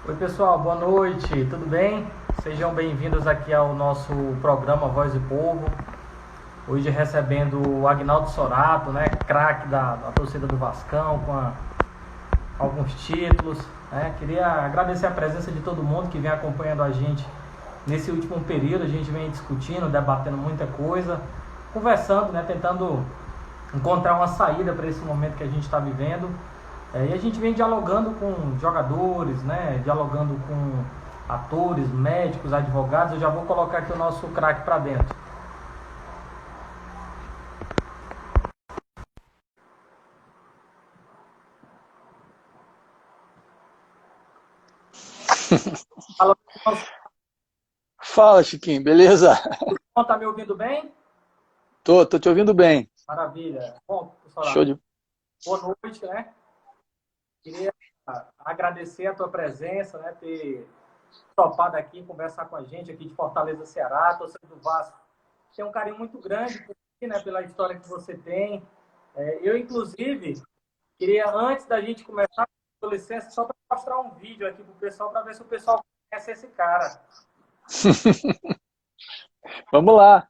Oi pessoal, boa noite, tudo bem? Sejam bem-vindos aqui ao nosso programa Voz do Povo. Hoje recebendo o Agnaldo Sorato, né, craque da torcida do Vascão, alguns títulos. Né? Queria agradecer a presença de todo mundo que vem acompanhando a gente nesse último período. A gente vem discutindo, debatendo muita coisa, conversando, né, tentando encontrar uma saída para esse momento que a gente está vivendo. E a gente vem dialogando com jogadores, né, dialogando com atores, médicos, advogados. Eu já vou colocar aqui o nosso craque para dentro. Fala, Fala, Chiquinho, beleza? tá me ouvindo bem? Tô te ouvindo bem. Maravilha. Bom, Show professor, de. boa noite, né? Queria agradecer a tua presença, né, ter topado aqui, conversar com a gente aqui de Fortaleza, Ceará, torcedor do Vasco. Tem um carinho muito grande por ti, né, pela história que você tem. Eu, inclusive, queria, antes da gente começar, com licença, só para mostrar um vídeo aqui pro pessoal, para ver se o pessoal conhece esse cara. Vamos lá.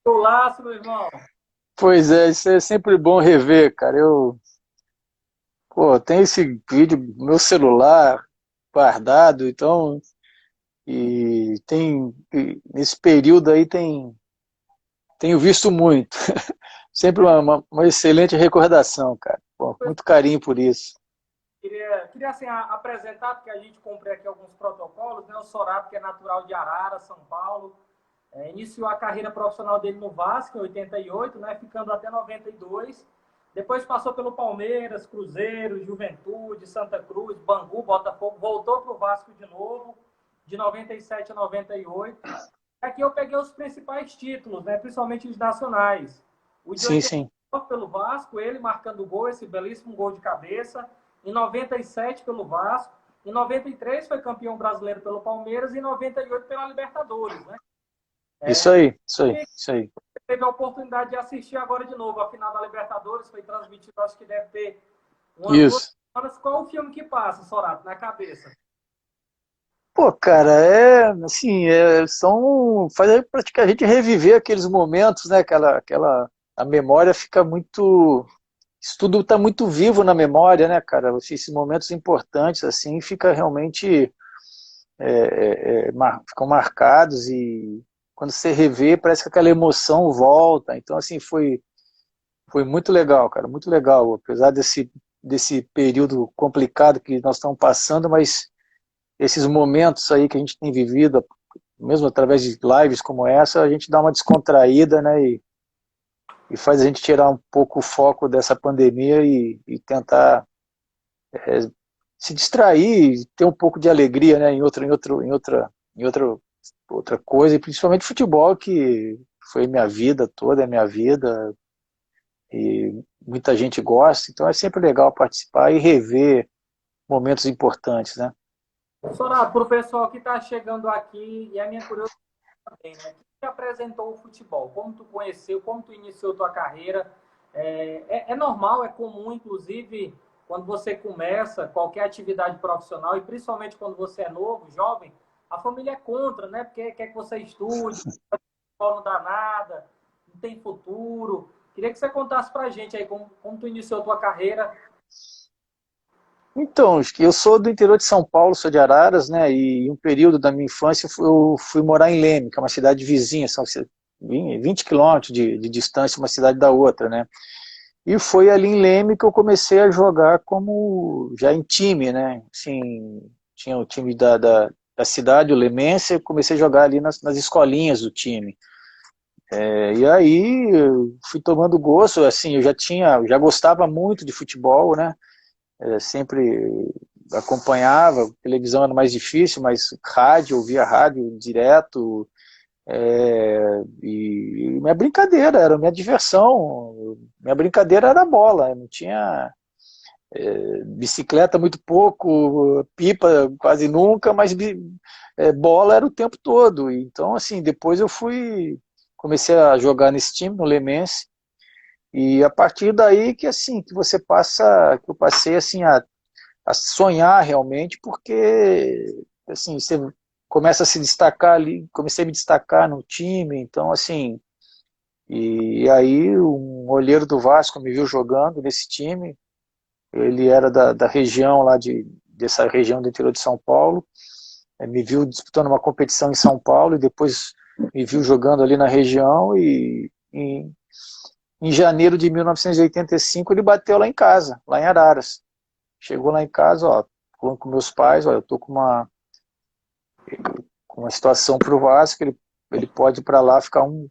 Golaço, meu irmão. Pois é, isso é sempre bom rever, cara. Tem esse vídeo no meu celular guardado, então, nesse período aí tenho visto muito. Sempre uma excelente recordação, cara. Pô, muito carinho por isso. Queria assim, apresentar, porque a gente cumpre aqui alguns protocolos, né? O Sorato, que é natural de Arara, São Paulo, iniciou a carreira profissional dele no Vasco em 88, né? Ficando até 92. Depois passou pelo Palmeiras, Cruzeiro, Juventude, Santa Cruz, Bangu, Botafogo, voltou para o Vasco de novo, de 97 a 98. Aqui eu peguei os principais títulos, né? Principalmente os nacionais. O de Sim, sim. 89 pelo Vasco, ele marcando o gol, esse belíssimo gol de cabeça. Em 97 pelo Vasco. Em 93 foi campeão brasileiro pelo Palmeiras. E em 98 pela Libertadores, né? Isso aí, isso aí, E isso aí. teve a oportunidade de assistir agora de novo a final da Libertadores. Foi transmitido, acho que deve ter umas duas Isso. semanas. Qual o filme que passa, Sorato, na cabeça? Pô, cara, assim, faz praticamente reviver aqueles momentos, né? A memória fica muito, isso tudo está muito vivo na memória, né, cara? Esses momentos importantes, assim, fica realmente, ficam marcados e quando você revê, parece que aquela emoção volta. Então, assim, foi muito legal, cara, muito legal, apesar desse período complicado que nós estamos passando, mas esses momentos aí que a gente tem vivido, mesmo através de lives como essa, a gente dá uma descontraída, né, e faz a gente tirar um pouco o foco dessa pandemia e tentar é, se distrair, ter um pouco de alegria, né, outra coisa, e principalmente futebol, que foi minha vida toda, é minha vida, e muita gente gosta, então é sempre legal participar e rever momentos importantes, né? Sorato, para o pessoal que está chegando aqui, e a minha curiosidade também, né? Quem te apresentou o futebol? Como tu conheceu? Como tu iniciou tua carreira? É normal, é comum, inclusive, quando você começa qualquer atividade profissional, e principalmente quando você é novo, jovem, a família é contra, né? Porque quer que você estude, não dá nada, não tem futuro. Queria que você contasse pra gente aí como tu iniciou tua carreira. Então, acho que eu sou do interior de São Paulo, sou de Araras, né? E em um período da minha infância eu fui morar em Leme, que é uma cidade vizinha, são 20 quilômetros de distância uma cidade da outra, né? E foi ali em Leme que eu comecei a jogar como já em time, né? Assim, tinha o time da cidade, o Lemense, eu comecei a jogar ali nas escolinhas do time. E aí eu fui tomando gosto, assim, eu já gostava muito de futebol, né? Sempre acompanhava, televisão era mais difícil, mas rádio, ouvia rádio direto, e minha brincadeira, era minha diversão, minha brincadeira era bola, não tinha bicicleta muito pouco, pipa quase nunca, mas bola era o tempo todo. Então, assim, depois comecei a jogar nesse time, no Lemense, e a partir daí que, assim, que eu passei, assim, a sonhar realmente, porque, assim, você começa a se destacar ali, comecei a me destacar no time, então, assim, e aí um olheiro do Vasco me viu jogando nesse time, ele era da região lá dessa região do interior de São Paulo, me viu disputando uma competição em São Paulo e depois me viu jogando ali na região e em janeiro de 1985 ele bateu lá em casa, lá em Araras. Chegou lá em casa, ó, falando com meus pais, ó, eu tô com uma situação pro Vasco, ele pode ir para lá ficar um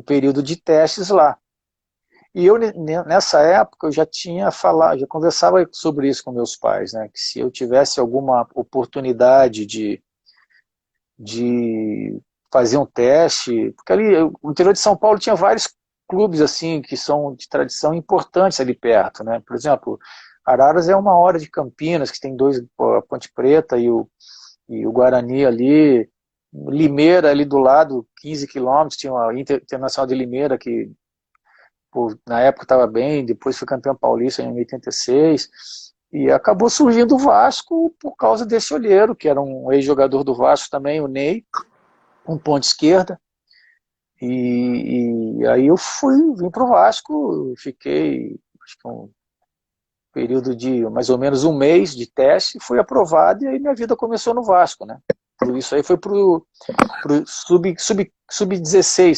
período de testes lá. E eu, nessa época, eu já tinha falado, já conversava sobre isso com meus pais, né? Que se eu tivesse alguma oportunidade de fazer um teste, porque ali, o interior de São Paulo tinha vários clubes, assim, que são de tradição importantes ali perto, né? Por exemplo, Araras é 1 hora de Campinas, que tem dois, a Ponte Preta e o Guarani ali, Limeira ali do lado, 15 quilômetros, tinha a Internacional de Limeira, que pô, na época estava bem, depois foi campeão paulista em 86, e acabou surgindo o Vasco por causa desse olheiro, que era um ex-jogador do Vasco também, o Ney, um ponta esquerda, e aí vim para o Vasco, fiquei acho que um período de mais ou menos um mês de teste, fui aprovado e aí minha vida começou no Vasco, né? Isso aí foi pro sub-16,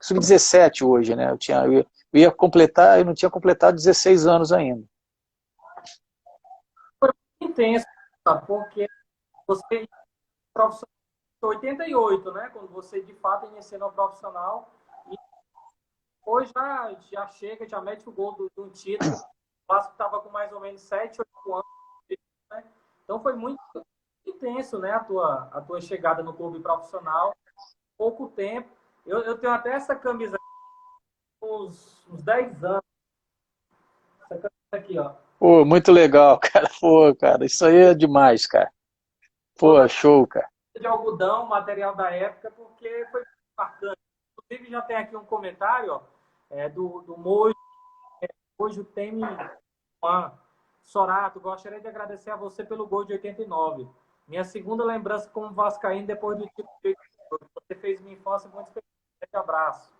sub-17 hoje, né? Eu ia completar, eu não tinha completado 16 anos ainda. Foi muito intenso, sabe? Porque você profissional em 88, né? Quando você de fato iniciou no profissional e hoje já chega, já mete o gol do título. O Vasco estava com mais ou menos 7, 8 anos, né? Então foi muito intenso, né? A tua chegada no clube profissional, pouco tempo. Eu tenho até essa camisa uns 10 anos. Essa camisa aqui, ó. Pô, muito legal, cara. Pô, cara, isso aí é demais, cara. Pô, Toda show, cara. de algodão, material da época, porque foi marcante. Inclusive, já tem aqui um comentário, ó, do Mojo. Mojo Temi Juan. Sorato, gostaria de agradecer a você pelo gol de 89. Minha segunda lembrança como vascaíno depois do título de 88. Você fez minha infância muito feliz. Um abraço.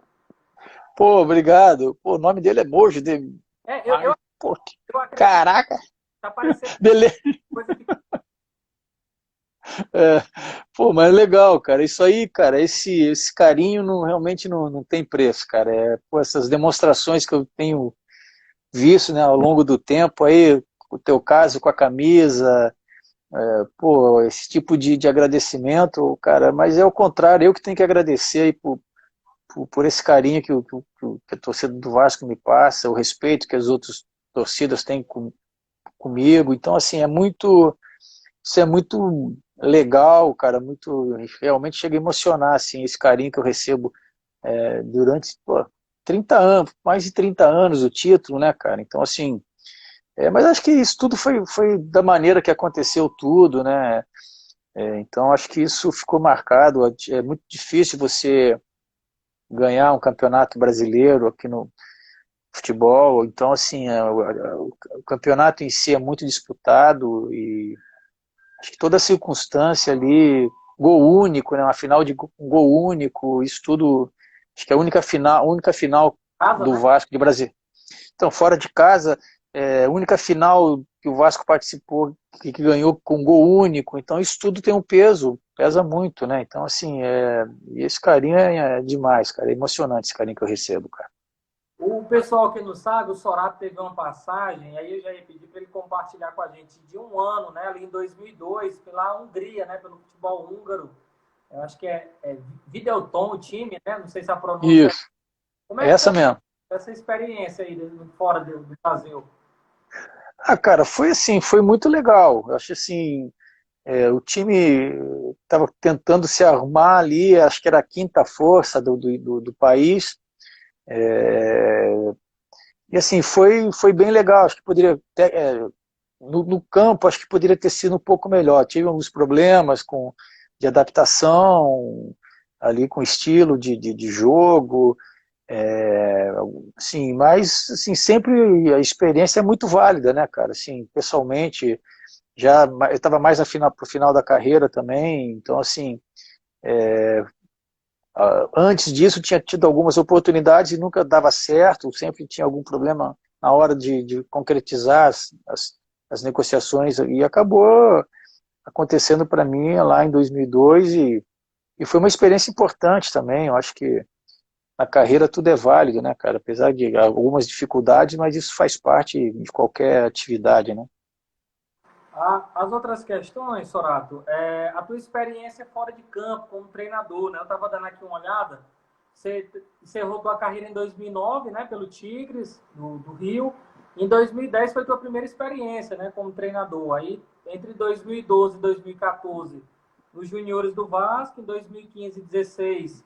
Pô, obrigado. Pô, o nome dele é Mojo de... É, Ai, pô, eu acredito que caraca. tá parecendo Beleza. coisa que É, pô, mas é legal, cara. Isso aí, cara, esse carinho realmente não tem preço, cara. Pô, essas demonstrações que eu tenho visto, né, ao longo do tempo, aí, o teu caso com a camisa, pô, esse tipo de agradecimento, cara, mas é o contrário, eu que tenho que agradecer aí por esse carinho que a torcida do Vasco me passa, o respeito que as outras torcidas têm comigo. Então, assim, isso é muito legal, cara, realmente chega a emocionar, assim, esse carinho que eu recebo durante, pô, 30 anos, mais de 30 anos o título, né, cara? Então, assim, mas acho que isso tudo foi da maneira que aconteceu tudo, né? Então, acho que isso ficou marcado. É muito difícil você ganhar um campeonato brasileiro aqui no futebol. Então, assim, o campeonato em si é muito disputado e acho que toda a circunstância ali, gol único, né, uma final de gol único, isso tudo, acho que é a única final casa, do né? Vasco de Brasil. Então, fora de casa, a única final que o Vasco participou, que ganhou com gol único, então isso tudo tem um peso, pesa muito, né? Então, assim, e esse carinho é demais, cara, é emocionante esse carinho que eu recebo, cara. O pessoal que não sabe, o Sorato teve uma passagem, aí eu já ia pedir para ele compartilhar com a gente de um ano, né, ali em 2002, pela Hungria, né, pelo futebol húngaro. Eu acho que é Videoton o time, né? Não sei se a pronúncia é. Isso, Como é é que foi essa mesmo. essa experiência aí fora do Brasil? Ah, cara, foi assim, foi muito legal. Eu acho assim, o time estava tentando se arrumar ali, acho que era a quinta força do país. É, e assim, foi bem legal. Acho que poderia ter, no campo, acho que poderia ter sido um pouco melhor. Tive alguns problemas de adaptação ali com o estilo de jogo. Sim, mas assim, sempre a experiência é muito válida, né, cara? Assim, pessoalmente, eu estava mais pro final da carreira também, então assim, antes disso tinha tido algumas oportunidades e nunca dava certo, sempre tinha algum problema na hora de concretizar as negociações e acabou acontecendo para mim lá em 2002 e foi uma experiência importante também. Eu acho que na carreira tudo é válido, né, cara? Apesar de algumas dificuldades, mas isso faz parte de qualquer atividade, né? As outras questões, Sorato, a tua experiência fora de campo como treinador, né? Eu estava dando aqui uma olhada. Você encerrou tua carreira em 2009, né, pelo Tigres do Rio. Em 2010 foi tua primeira experiência, né, como treinador. Aí entre 2012 e 2014 nos juniores do Vasco, em 2015 e 2016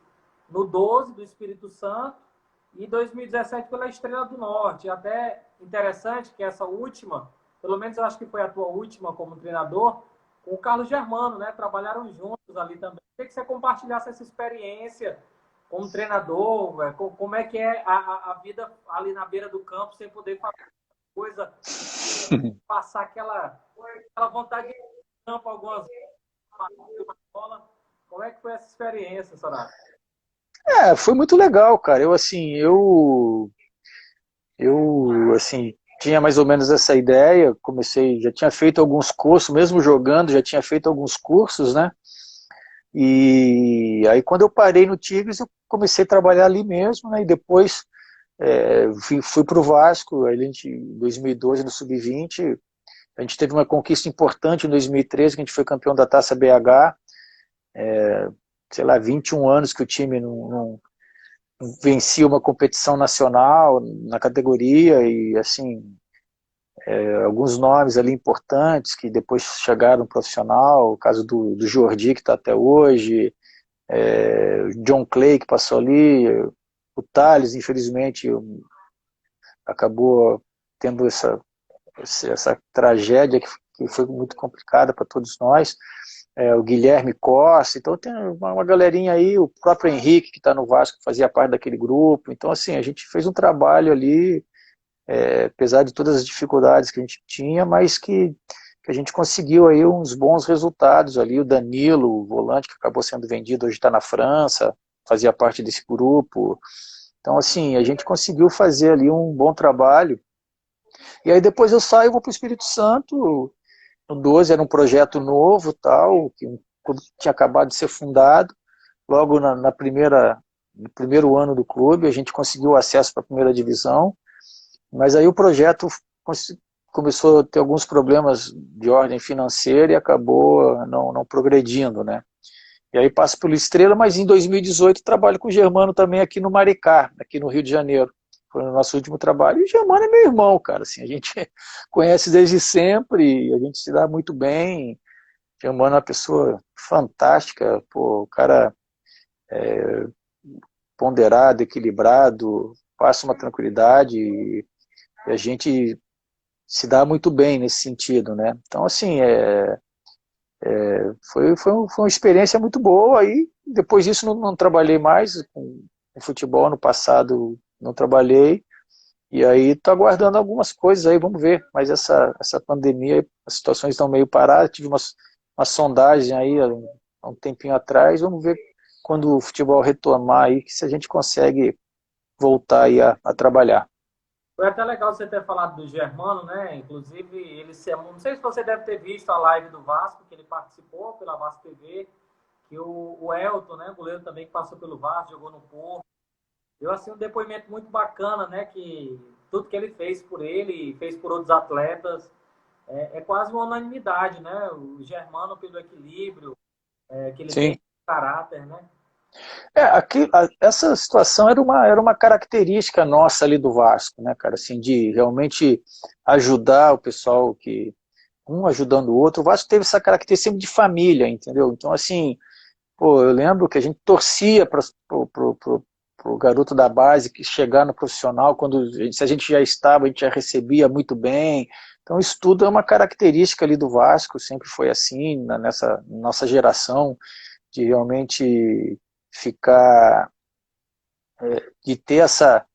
no 12 do Espírito Santo e 2017 pela Estrela do Norte. Até interessante que essa última, pelo menos eu acho que foi a tua última como treinador, com o Carlos Germano, né? Trabalharam juntos ali também. Queria que você compartilhasse essa experiência como treinador, como é que é a vida ali na beira do campo sem poder fazer coisa, passar aquela vontade de campo algumas bola. Como é que foi essa experiência, Sorato? Foi muito legal, cara. Eu tinha mais ou menos essa ideia, comecei, já tinha feito alguns cursos, mesmo jogando, já tinha feito alguns cursos, né? E aí quando eu parei no Tigres, eu comecei a trabalhar ali mesmo, né? E depois fui para o Vasco, aí em 2012 no Sub-20, a gente teve uma conquista importante em 2013, que a gente foi campeão da Taça BH, sei lá, 21 anos que o time não vencia uma competição nacional na categoria e assim, alguns nomes ali importantes que depois chegaram no profissional, o caso do Jordi, que está até hoje, John Clay, que passou ali, o Thales, infelizmente, acabou tendo essa tragédia que foi muito complicada para todos nós, o Guilherme Costa, então tem uma galerinha aí, o próprio Henrique, que está no Vasco, fazia parte daquele grupo, então assim, a gente fez um trabalho ali, apesar de todas as dificuldades que a gente tinha, mas que a gente conseguiu aí uns bons resultados ali, o Danilo, o volante que acabou sendo vendido, hoje está na França, fazia parte desse grupo, então assim, a gente conseguiu fazer ali um bom trabalho, e aí depois eu saio e vou para o Espírito Santo, no 12 era um projeto novo, tal, que um clube que tinha acabado de ser fundado, logo no primeiro ano do clube, a gente conseguiu acesso para a primeira divisão, mas aí o projeto começou a ter alguns problemas de ordem financeira e acabou não progredindo, né? E aí passo pelo Estrela, mas em 2018 trabalho com o Germano também aqui no Maricá, aqui no Rio de Janeiro. Foi o nosso último trabalho. E o Germano é meu irmão, cara. Assim, a gente conhece desde sempre, a gente se dá muito bem. O Germano é uma pessoa fantástica, pô, o cara ponderado, equilibrado, passa uma tranquilidade e a gente se dá muito bem nesse sentido, né? Então, assim, foi uma experiência muito boa. Aí, depois disso, não trabalhei mais com futebol. No passado, não trabalhei. E aí, estou aguardando algumas coisas aí, vamos ver. Mas essa pandemia, as situações estão meio paradas. Tive uma sondagem aí há um tempinho atrás. Vamos ver quando o futebol retomar aí, se a gente consegue voltar aí a trabalhar. Foi até legal você ter falado do Germano, né? Inclusive, não sei se você deve ter visto a live do Vasco, que ele participou pela Vasco TV, que o Elton, né, goleiro também que passou pelo Vasco, jogou no Porto. Deu assim um depoimento muito bacana, né? Que tudo que ele fez por ele, fez por outros atletas, é quase uma unanimidade, né? O Germano pelo equilíbrio, que ele tem Sim. caráter, né? Essa situação era uma característica nossa ali do Vasco, né, cara, assim, de realmente ajudar o pessoal que um ajudando o outro. O Vasco teve essa característica sempre de família, entendeu? Então, assim, pô, eu lembro que a gente torcia para o garoto da base que chegar no profissional, se a gente já estava, a gente já recebia muito bem. Então, isso tudo é uma característica ali do Vasco, sempre foi assim, nessa nossa geração, de realmente ficar, de ter essa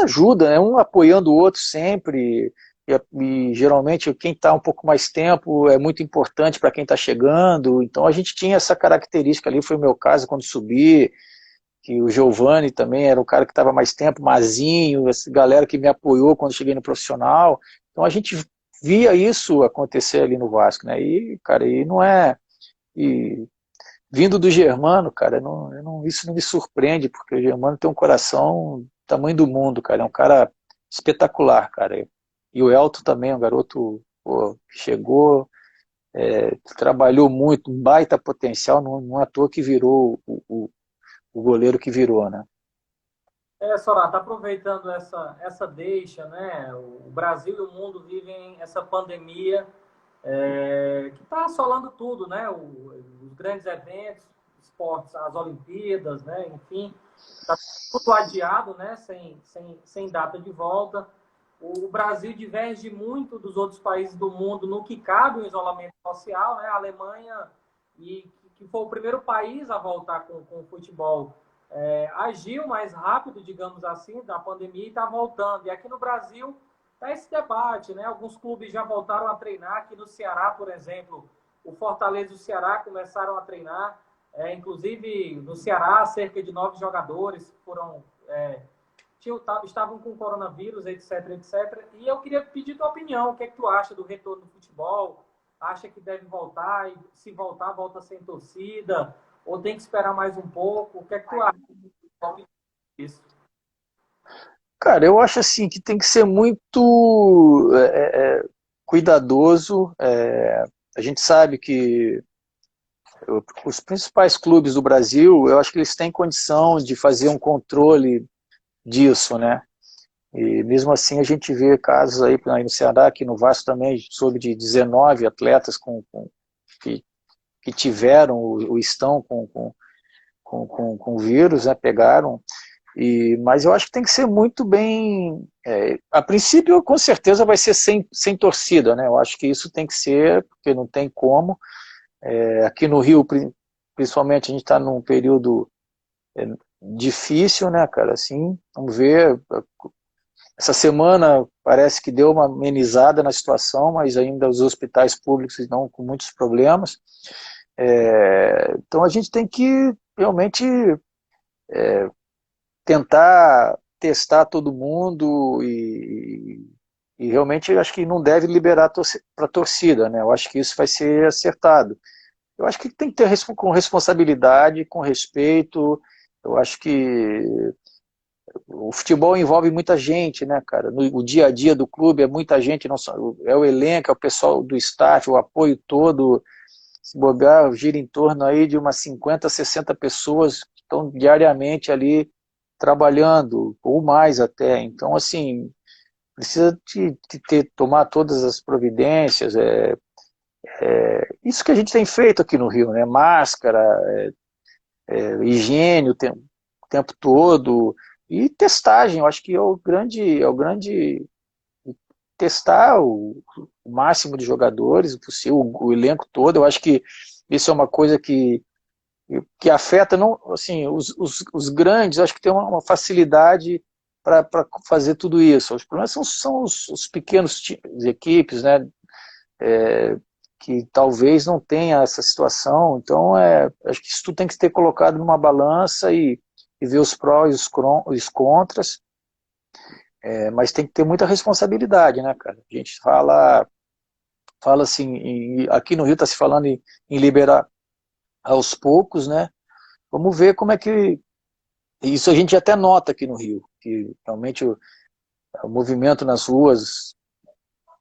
ajuda, né? Um apoiando o outro sempre, e geralmente quem está um pouco mais tempo é muito importante para quem está chegando, então a gente tinha essa característica ali, foi o meu caso quando subi, que o Giovani também era o cara que estava mais tempo, Mazinho, essa galera que me apoiou quando cheguei no profissional, então a gente via isso acontecer ali no Vasco, né? E, cara, e não é... E, vindo do Germano, cara, isso não me surpreende, porque o Germano tem um coração do tamanho do mundo, cara. É um cara espetacular, cara. E o Elton também, um garoto, pô, que chegou, trabalhou muito, um baita potencial, não é à toa que virou o goleiro que virou, né? Sorata, aproveitando essa deixa, né? O Brasil e o mundo vivem essa pandemia que está assolando tudo, né? Os grandes eventos, esportes, as Olimpíadas, né? Enfim, está tudo adiado, né? Sem data de volta. O Brasil diverge muito dos outros países do mundo no que cabe o isolamento social, né? A Alemanha, que foi o primeiro país a voltar com o futebol, agiu mais rápido, digamos assim, da pandemia e está voltando. E aqui no Brasil está esse debate, né? Alguns clubes já voltaram a treinar. Aqui no Ceará, por exemplo, o Fortaleza e o Ceará começaram a treinar. Inclusive, no Ceará, cerca de 9 jogadores foram... estavam com coronavírus, etc, etc. E eu queria pedir tua opinião. O que é que tu acha do retorno do futebol? Acha que deve voltar? E se voltar, volta sem torcida? Ou tem que esperar mais um pouco? O que é que tu acha disso? Cara, eu acho assim que tem que ser muito cuidadoso. A gente sabe que os principais clubes do Brasil, eu acho que eles têm condição de fazer um controle disso, né? E mesmo assim a gente vê casos aí no Ceará, aqui no Vasco também, soube de 19 atletas que, que tiveram ou estão com vírus, né? Pegaram. Mas eu acho que tem que ser muito bem... a princípio, com certeza, vai ser sem torcida, né? Eu acho que isso tem que ser, porque não tem como. Aqui no Rio, principalmente, a gente está num período difícil, né, cara? Assim, vamos ver. Essa semana parece que deu uma amenizada na situação, mas ainda os hospitais públicos estão com muitos problemas. Então a gente tem que realmente tentar testar todo mundo e realmente eu acho que não deve liberar para a torcida, né? Eu acho que isso vai ser acertado. Eu acho que tem que ter com responsabilidade, com respeito. Eu acho que o futebol envolve muita gente, né, cara? O dia a dia do clube é muita gente, não só, é o elenco, é o pessoal do staff, o apoio todo. Se bobear, gira em torno aí de umas 50, 60 pessoas que estão diariamente ali trabalhando, ou mais até. Então, assim, precisa tomar todas as providências. Isso que a gente tem feito aqui no Rio, né? Máscara, higiene o tempo todo, e testagem, eu acho que é o grande testar o máximo de jogadores possível, o elenco todo. Eu acho que isso é uma coisa que afeta, não, assim, os grandes, acho que tem uma facilidade para fazer tudo isso. Os problemas são os pequenos equipes, né, que talvez não tenha essa situação. Então, acho que isso tudo tem que ser colocado numa balança e ver os prós e os contras, mas tem que ter muita responsabilidade, né, cara? A gente fala assim, aqui no Rio está se falando em liberar aos poucos, né? Vamos ver como é que... Isso a gente até nota aqui no Rio, que realmente o movimento nas ruas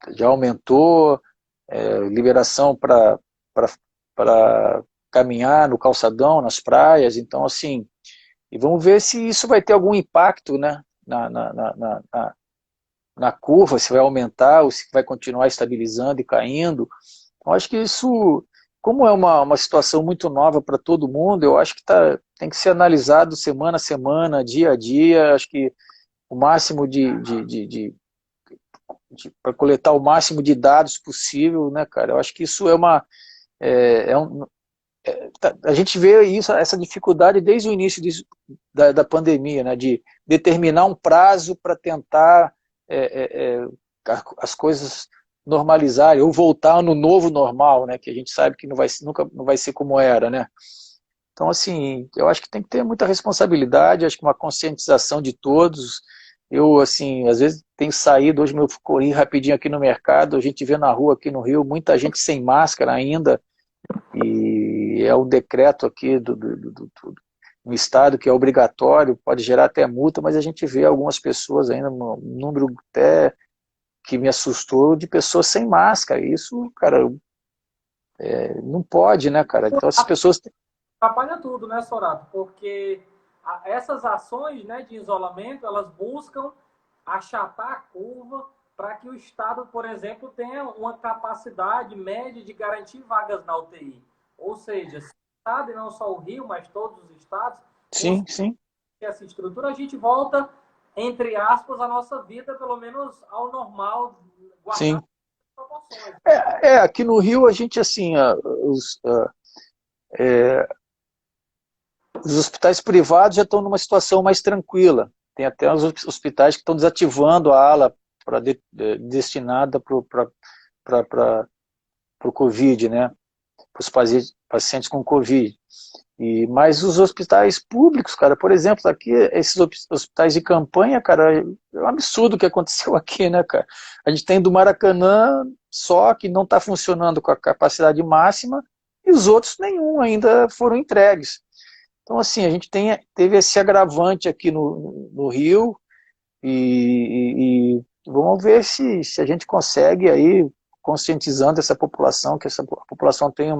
já aumentou, liberação para caminhar no calçadão, nas praias. Então, assim, e vamos ver se isso vai ter algum impacto, né, na curva, se vai aumentar ou se vai continuar estabilizando e caindo. Eu acho que isso, como é uma situação muito nova para todo mundo, eu acho que tem que ser analisado semana a semana, dia a dia. Acho que o máximo para coletar o máximo de dados possível, né, cara? Eu acho que isso a gente vê isso, essa dificuldade desde o início da pandemia, né, de determinar um prazo para tentar as coisas normalizarem ou voltar no novo normal, né, que a gente sabe que nunca não vai ser como era, né? Então, assim, eu acho que tem que ter muita responsabilidade, acho que uma conscientização de todos. Eu, assim, às vezes tenho saído, hoje eu corri rapidinho aqui no mercado, a gente vê na rua aqui no Rio muita gente sem máscara ainda, e é um decreto aqui no estado que é obrigatório, pode gerar até multa, mas a gente vê algumas pessoas ainda, um número até que me assustou, de pessoas sem máscara. Isso, cara, não pode, né, cara? Então essas pessoas... Atrapalha tudo, né, Sorato? Porque essas ações, né, de isolamento, elas buscam achatar a curva para que o Estado, por exemplo, tenha uma capacidade média de garantir vagas na UTI. Ou seja, se o Estado, e não só o Rio, mas todos os estados, Sim, sim. essa estrutura, a gente volta, entre aspas, a nossa vida, pelo menos ao normal, guardando Sim. as proporções. Aqui no Rio a gente, assim, os hospitais privados já estão numa situação mais tranquila. Tem até os hospitais que estão desativando a ala destinada para o Covid, né? Para os pacientes com Covid. Mas os hospitais públicos, cara, por exemplo, aqui, esses hospitais de campanha, cara, é um absurdo o que aconteceu aqui, né, cara? A gente tem do Maracanã só que não está funcionando com a capacidade máxima e os outros nenhum ainda foram entregues. Então, assim, a gente teve esse agravante aqui no Rio e vamos ver se a gente consegue aí, conscientizando essa população, que essa população tenha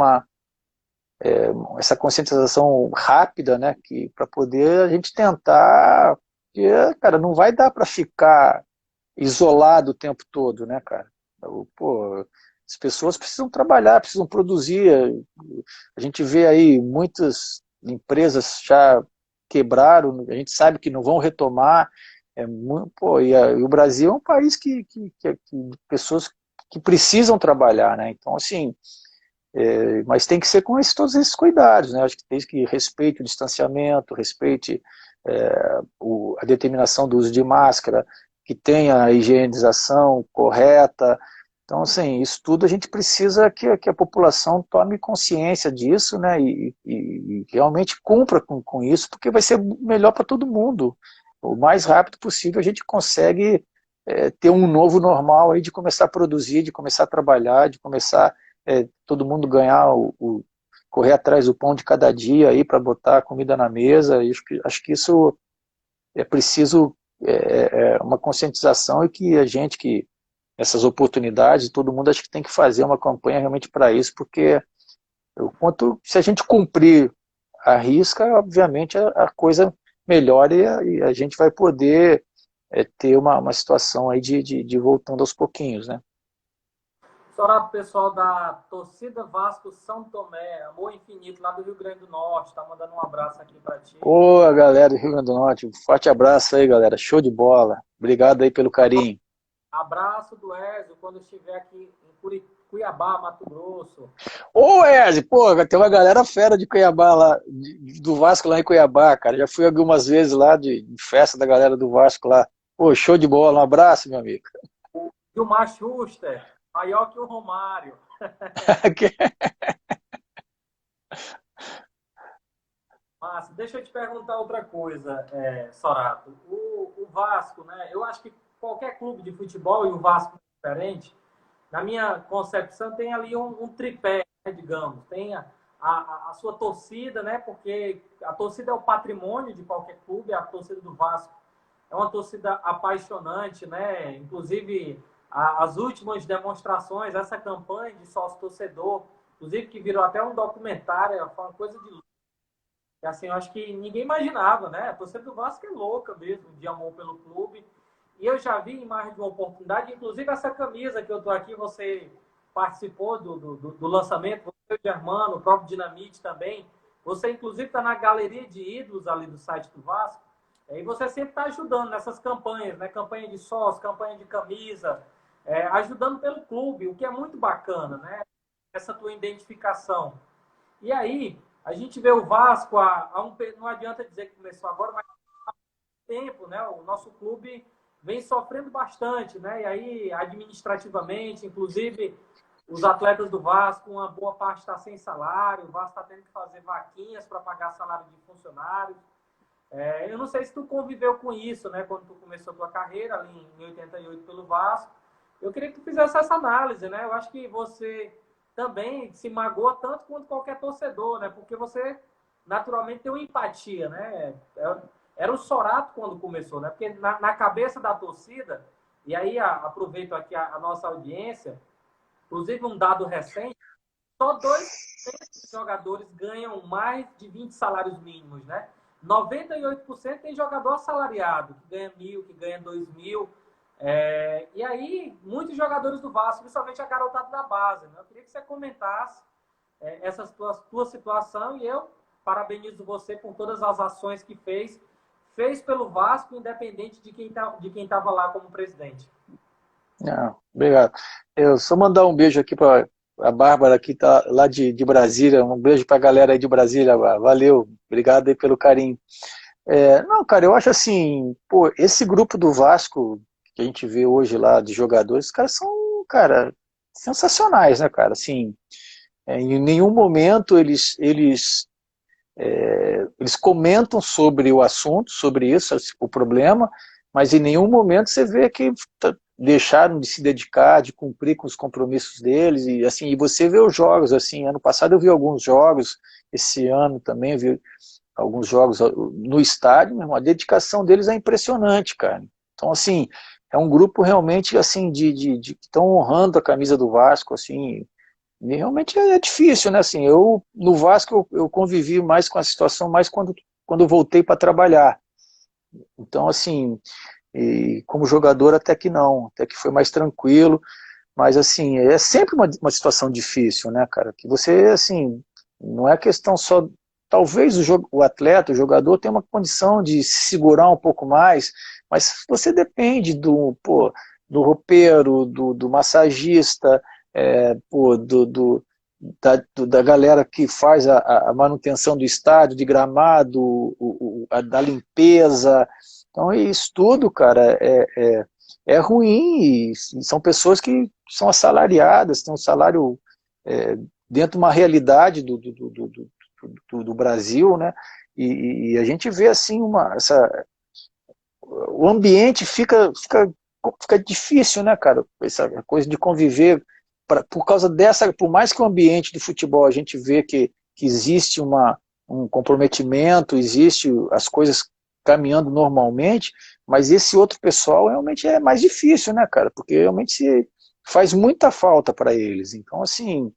essa conscientização rápida, né, que para poder a gente tentar, porque, cara, não vai dar para ficar isolado o tempo todo, né, cara? Pô, as pessoas precisam trabalhar, precisam produzir. A gente vê aí muitas empresas já quebraram, a gente sabe que não vão retomar. E o Brasil é um país que pessoas que precisam trabalhar, né? Então, assim, mas tem que ser com todos esses cuidados, né? Acho que tem que respeite o distanciamento, respeite a determinação do uso de máscara, que tenha a higienização correta. Então, assim, isso tudo a gente precisa que a população tome consciência disso, né? E realmente cumpra com isso, porque vai ser melhor para todo mundo. O mais rápido possível a gente consegue ter um novo normal aí de começar a produzir, de começar a trabalhar, de começar todo mundo ganhar correr atrás do pão de cada dia aí para botar a comida na mesa. E acho que isso é preciso uma conscientização e que a gente que essas oportunidades, todo mundo acho que tem que fazer uma campanha realmente para isso, porque se a gente cumprir a risca, obviamente a coisa melhora e a gente vai poder ter uma situação aí de voltando aos pouquinhos, né? Sorato, pessoal da torcida Vasco São Tomé, amor infinito, lá do Rio Grande do Norte, tá mandando um abraço aqui para ti. Ô, galera do Rio Grande do Norte, um forte abraço aí, galera. Show de bola. Obrigado aí pelo carinho. Abraço do Ezio quando estiver aqui em Cuiabá, Mato Grosso. Ô, Ezio, pô, tem uma galera fera de Cuiabá lá, do Vasco lá em Cuiabá, cara. Já fui algumas vezes lá de festa da galera do Vasco lá. Pô, show de bola. Um abraço, meu amigo. O Gilmar Schuster, maior que o Romário. Mas deixa eu te perguntar outra coisa, Sorato. O Vasco, né? Eu acho que qualquer clube de futebol, e o Vasco é diferente, na minha concepção, tem ali um tripé, né, digamos. Tem a sua torcida, né? Porque a torcida é o patrimônio de qualquer clube, a torcida do Vasco é uma torcida apaixonante, né? Inclusive, as últimas demonstrações, essa campanha de sócio-torcedor inclusive que virou até um documentário, foi uma coisa de louco. Assim, eu acho que ninguém imaginava, né? A torcida do Vasco é louca mesmo, de amor pelo clube. E eu já vi em mais de uma oportunidade, inclusive essa camisa que eu tô aqui, você participou do lançamento, você, o Germano, o próprio Dinamite também. Você, inclusive, está na galeria de ídolos ali do site do Vasco. E você sempre está ajudando nessas campanhas, né? Campanha de sócio, campanha de camisa, ajudando pelo clube, o que é muito bacana, né? Essa tua identificação. E aí, a gente vê o Vasco não adianta dizer que começou agora, mas há tempo, né? O nosso clube vem sofrendo bastante, né? E aí, administrativamente, inclusive, os atletas do Vasco, uma boa parte está sem salário, o Vasco está tendo que fazer vaquinhas para pagar salário de funcionários. Eu não sei se tu conviveu com isso, né? Quando tu começou a tua carreira ali em 88 pelo Vasco. Eu queria que tu fizesse essa análise, né? Eu acho que você também se magoa tanto quanto qualquer torcedor, né? Porque você naturalmente tem uma empatia, né? Era o Sorato quando começou, né? Porque na cabeça da torcida, e aí aproveito aqui a nossa audiência, inclusive um dado recente, só 2% dos jogadores ganham mais de 20 salários mínimos, né? 98% tem jogador assalariado, que ganha 1.000, que ganha 2.000. E aí, muitos jogadores do Vasco, principalmente a garotada da base, né? Eu queria que você comentasse essa tua situação e eu parabenizo você por todas as ações que fez pelo Vasco, independente de quem estava lá como presidente. Não, obrigado. Eu só mandar um beijo aqui para a Bárbara, que está lá de Brasília. Um beijo para a galera aí de Brasília. Valeu, obrigado aí pelo carinho. Não, cara, eu acho assim, pô, esse grupo do Vasco que a gente vê hoje lá de jogadores, os caras são, cara, sensacionais, né, cara? Assim, em nenhum momento eles comentam sobre o assunto, sobre isso, o problema, mas em nenhum momento você vê que deixaram de se dedicar, de cumprir com os compromissos deles, e assim, e você vê os jogos, assim, ano passado eu vi alguns jogos, esse ano também eu vi alguns jogos no estádio, meu irmão, a dedicação deles é impressionante, cara. Então, assim, é um grupo realmente, assim, que estão honrando a camisa do Vasco, assim, e realmente é difícil, né, assim, no Vasco, eu convivi mais com a situação, mais quando eu voltei para trabalhar. Então, assim, e como jogador até que não, até que foi mais tranquilo, mas, assim, é sempre uma situação difícil, né, cara, que você, assim, não é questão só. Talvez o atleta, o jogador, tenha uma condição de se segurar um pouco mais, mas você depende do roupeiro, do massagista, da galera que faz a manutenção do estádio, de gramado, da limpeza. Então, isso tudo, cara, é ruim, e são pessoas que são assalariadas, têm um salário dentro de uma realidade do Brasil, né? E a gente vê assim o ambiente fica difícil, né, cara? Essa coisa de conviver por causa dessa, por mais que o ambiente de futebol a gente vê que existe um comprometimento, existe as coisas caminhando normalmente, mas esse outro pessoal realmente é mais difícil, né, cara? Porque realmente faz muita falta para eles. Então, assim,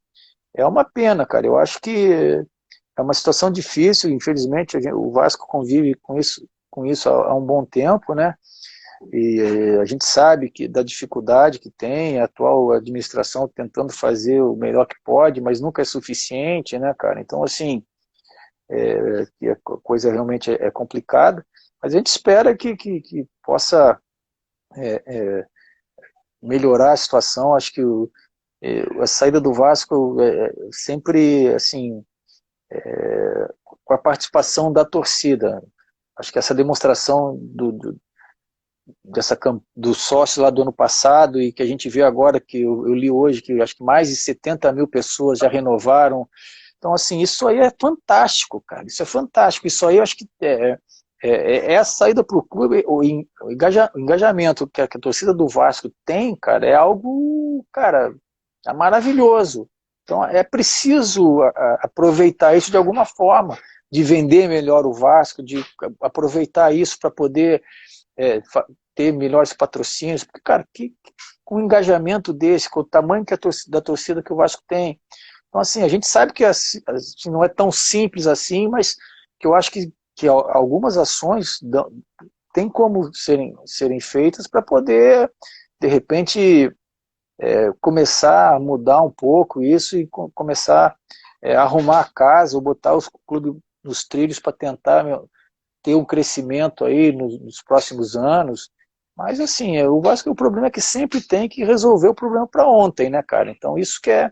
é uma pena, cara. Eu acho que é uma situação difícil, infelizmente o Vasco convive com isso há um bom tempo, né? E a gente sabe da dificuldade que tem, a atual administração tentando fazer o melhor que pode, mas nunca é suficiente, né, cara? Então, assim, a coisa realmente é complicada, mas a gente espera que possa melhorar a situação. Acho que a saída do Vasco sempre, assim, com a participação da torcida. Acho que essa demonstração do sócio lá do ano passado, e que a gente vê agora, que eu li hoje, que acho que mais de 70 mil pessoas já renovaram. Então, assim, isso aí é fantástico, cara. Isso é fantástico. Isso aí eu acho que a saída para o clube, o engajamento que a torcida do Vasco tem, cara, é algo, cara, é maravilhoso. Então é preciso aproveitar isso de alguma forma, de vender melhor o Vasco, de aproveitar isso para poder ter melhores patrocínios, porque, cara, com um engajamento desse, com o tamanho da torcida que o Vasco tem, Então, assim, a gente sabe que não é tão simples assim, mas que eu acho que algumas ações têm como serem feitas para poder, de repente, começar a mudar um pouco isso e começar a arrumar a casa, ou botar os clubes nos trilhos para tentar ter um crescimento aí nos próximos anos. Mas assim, o Vasco, o problema é que sempre tem que resolver o problema para ontem, né, cara? Então isso que é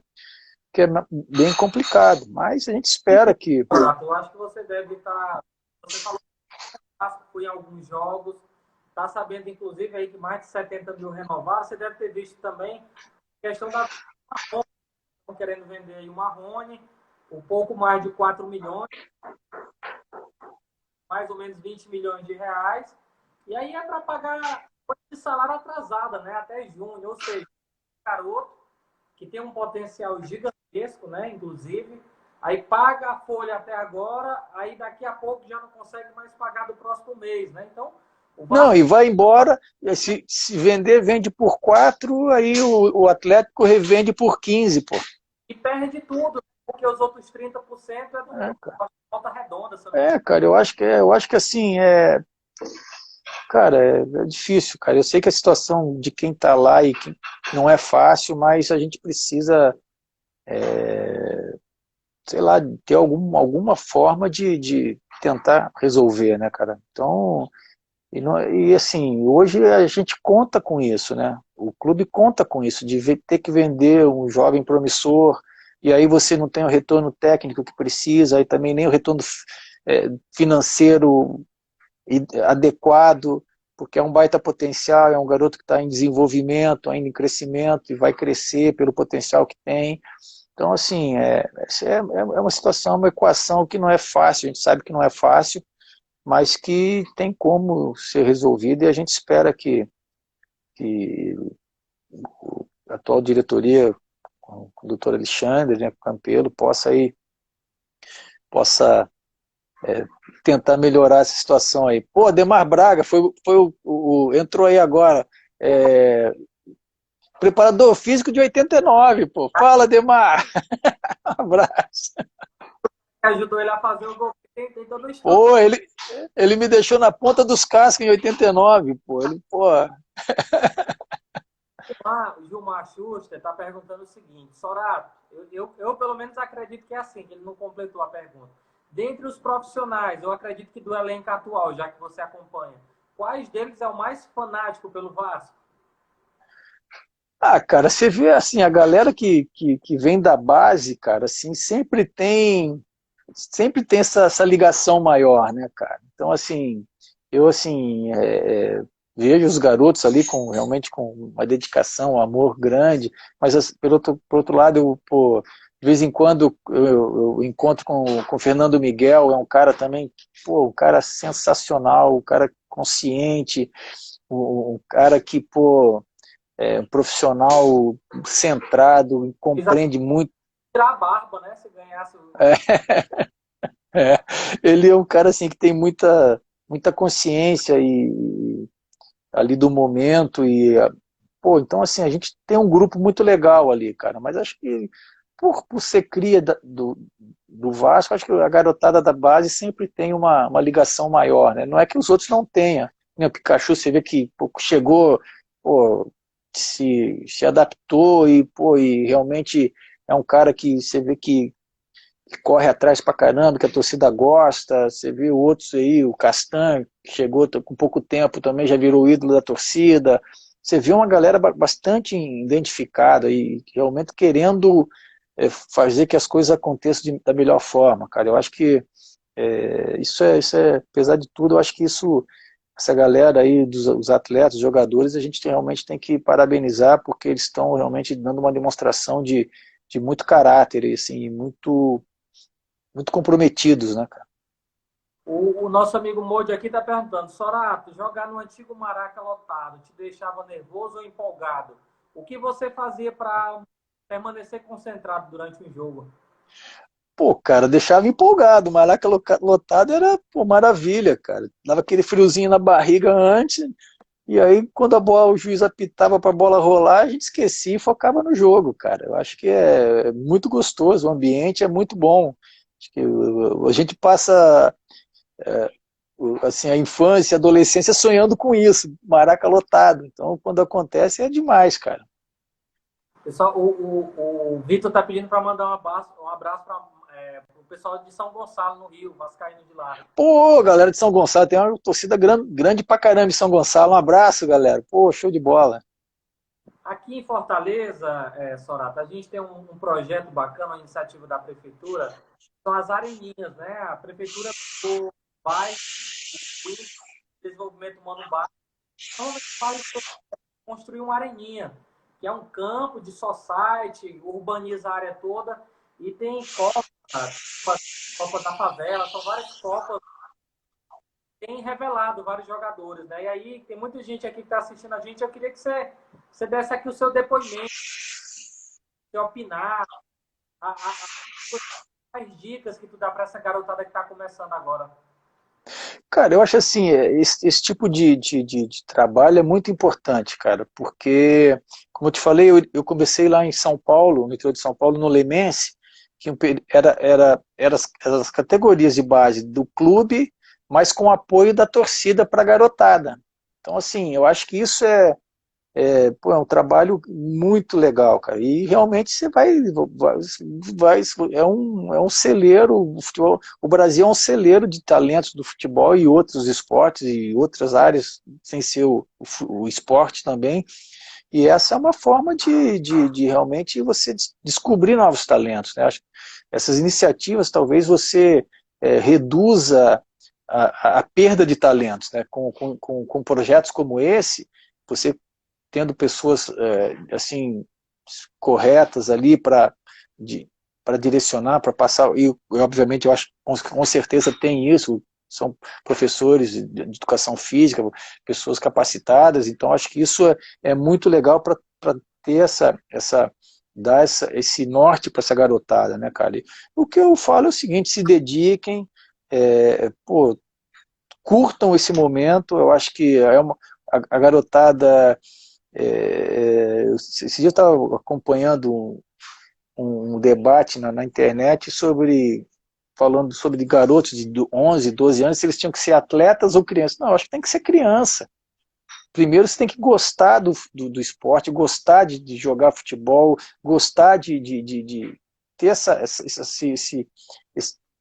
bem complicado. Mas a gente espera que... Eu acho que você deve estar... Você falou que foi em alguns jogos, está sabendo, inclusive, aí que mais de 70 mil renovaram. Você deve ter visto também a questão da... Estão querendo vender aí o Marrone, um pouco mais de 4 milhões, mais ou menos 20 milhões de reais. E aí é para pagar de salário atrasada, né? Até junho. Ou seja, garoto que tem um potencial gigantesco, né? Inclusive, aí paga a folha até agora, aí daqui a pouco já não consegue mais pagar do próximo mês, né? Então, não, e vai embora, se vender, vende por 4, aí o Atlético revende por 15, pô. E perde tudo, porque os outros 30% é do volta redonda. Cara, eu acho que assim, cara, é difícil, cara. Eu sei que a situação de quem tá lá e que não é fácil, mas a gente precisa, sei lá, ter alguma forma de tentar resolver, né, cara? Então, e assim, hoje a gente conta com isso, né? O clube conta com isso, de ter que vender um jovem promissor, e aí você não tem o retorno técnico que precisa, aí também nem o retorno financeiro adequado, porque é um baita potencial, é um garoto que está em desenvolvimento, ainda em crescimento, e vai crescer pelo potencial que tem. Então, assim, é uma situação, uma equação que não é fácil, a gente sabe que não é fácil, mas que tem como ser resolvida, e a gente espera que a atual diretoria, com o doutor Alexandre, né, Campelo, possa tentar melhorar essa situação aí. Pô, Ademar Braga entrou aí agora, preparador físico de 89, pô. Fala, Ademar. Um abraço. Ajudou ele a fazer o gol. Tem todo o histórico. Pô, ele me deixou na ponta dos cascos em 89, pô. O Gilmar Schuster está perguntando o seguinte: Sorato, eu pelo menos acredito que é assim, que ele não completou a pergunta. Dentre os profissionais, eu acredito que do elenco atual, já que você acompanha, quais deles é o mais fanático pelo Vasco? Cara, você vê assim, a galera que vem da base, cara, assim, sempre tem essa ligação maior, né, cara? Então, assim, eu assim, vejo os garotos ali realmente com uma dedicação, um amor grande, mas por outro lado, de vez em quando eu encontro com o Fernando Miguel, é um cara também, um cara sensacional, um cara consciente, um cara que, um profissional centrado, compreende muito. Tirar a barba, né? Se ganhasse o... Ele é um cara assim que tem muita consciência ali do momento então assim, a gente tem um grupo muito legal ali, cara, mas acho que por ser cria do Vasco, acho que a garotada da base sempre tem uma ligação maior, né? Não é que os outros não tenham, né? O Pikachu, você vê que chegou, se adaptou e realmente é um cara que você vê que corre atrás pra caramba, que a torcida gosta. Você viu outros aí, o Castan, que chegou com pouco tempo também, já virou ídolo da torcida. Você viu uma galera bastante identificada e realmente querendo fazer que as coisas aconteçam da melhor forma, cara. Eu acho que isso apesar de tudo, eu acho que essa galera aí, os atletas, os jogadores, a gente realmente tem que parabenizar, porque eles estão realmente dando uma demonstração de muito caráter, e, assim, muito comprometidos, né, cara? O nosso amigo Moody aqui está perguntando: Sorato, jogar no antigo Maraca lotado te deixava nervoso ou empolgado? O que você fazia para permanecer concentrado durante o jogo? Cara, deixava empolgado. Maraca lotado era, maravilha, cara. Dava aquele friozinho na barriga antes, E aí, quando a bola, o juiz apitava para a bola rolar, a gente esquecia e focava no jogo, cara. Eu acho que é muito gostoso, o ambiente é muito bom. Acho que a gente passa assim, a infância, a adolescência sonhando com isso, Maraca lotado. Então, quando acontece, é demais, cara. Pessoal, o Vitor tá pedindo para mandar um abraço para o pessoal de São Gonçalo, no Rio, Vascaíno de lá. Pô, galera de São Gonçalo, tem uma torcida grande pra caramba em São Gonçalo. Um abraço, galera. Pô, show de bola. Aqui em Fortaleza, Sorata, a gente tem um projeto bacana, uma iniciativa da prefeitura, são as areninhas, né? A prefeitura vai, o desenvolvimento humano básico, então faz construir uma areninha, que é um campo de society, urbaniza a área toda, e tem Copa da Favela, são várias Copas, tem revelado vários jogadores, né? E aí tem muita gente aqui que está assistindo a gente, eu queria que você desse aqui o seu depoimento, você opinar, as dicas que tu dá para essa garotada que está começando agora. Cara, eu acho assim, esse tipo de trabalho é muito importante, cara, porque, como eu te falei, eu comecei lá em São Paulo, no interior de São Paulo, no Lemense, que era as categorias de base do clube, mas com apoio da torcida para a garotada. Então, assim, eu acho que isso pô, é um trabalho muito legal, cara. E realmente você vai é um celeiro, o Brasil é um celeiro de talentos do futebol e outros esportes e outras áreas, sem ser o esporte também. E essa é uma forma de realmente você descobrir novos talentos, né? Acho que essas iniciativas talvez você reduza a perda de talentos, né? Com projetos como esse, você tendo pessoas assim corretas ali para direcionar, para passar, e obviamente eu acho que com certeza tem isso, são professores de educação física, pessoas capacitadas, então acho que isso é muito legal para ter dar esse norte para essa garotada, né, cara? E o que eu falo é o seguinte, se dediquem, pô, curtam esse momento, eu acho que a garotada esse dia eu estava acompanhando um debate na internet falando sobre garotos de 11, 12 anos, se eles tinham que ser atletas ou crianças. Não, eu acho que tem que ser criança. Primeiro você tem que gostar do esporte, gostar de jogar futebol, gostar de ter